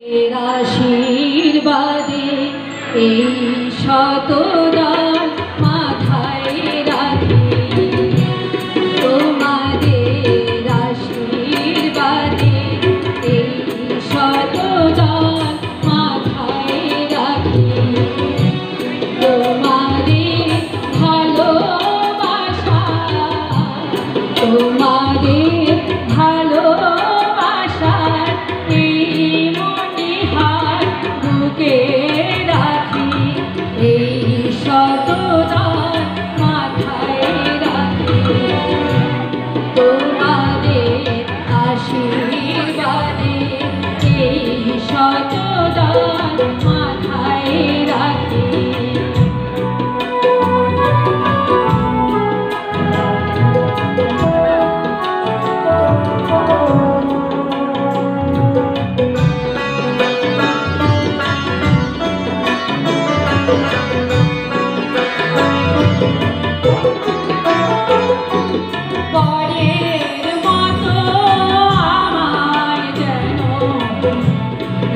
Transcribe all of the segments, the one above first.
এর আশীর্বাদে এই শতদান মাথায় রাখি, তোমাদের আশীর্বাদে এই শতদান মাথায় রাখি। তোমাদের ভালোবাসা, তোমাদের ভালোবাসার রাখি, এই শতদান মাথায় রাখি। তোমাদের আশীর্বাদে এই শতদান মাথায় রাখি।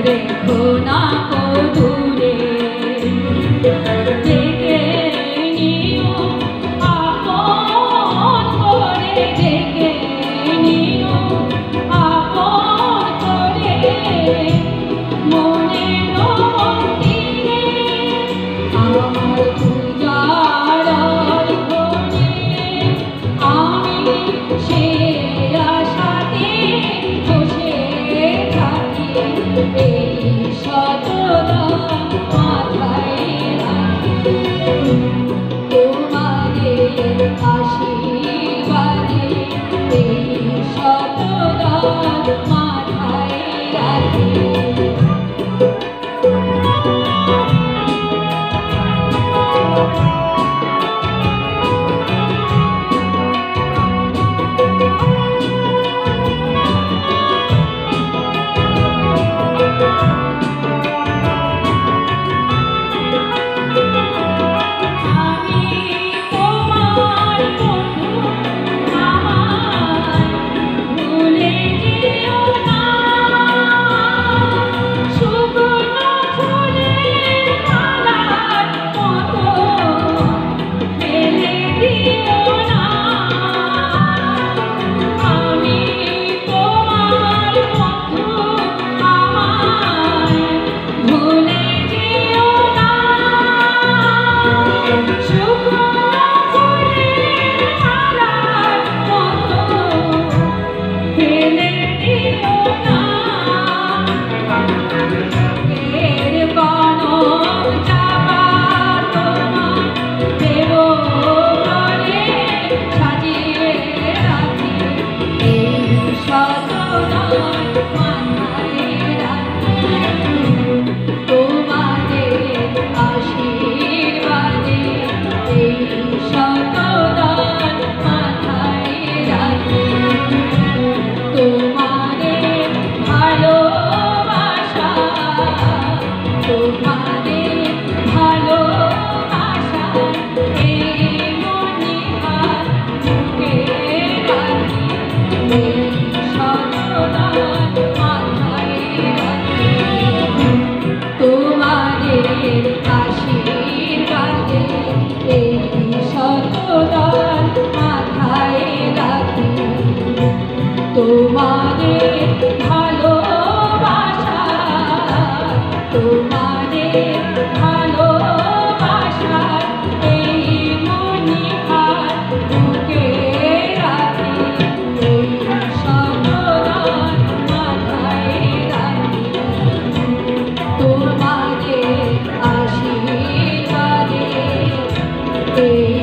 রেখো না কো দূরে, ডেকে নিও আপন করে, ডেকে নিও আপন করে। মনের মন্দিরে আমার পূজার ঘরে আমি সে আশাতে বসে থাকি। এই শতদান মাথায় রাখি, তোমাদের আশীর্বাদে এই শতদান মাথায় রাখি। তোমাদের ভালোবাসা, তোমাদের ভালোবাসা এই মনিহার বুকে রাখি। এই শতদান মাথায় রাখি, তোমাদের আশীর্বাদে এই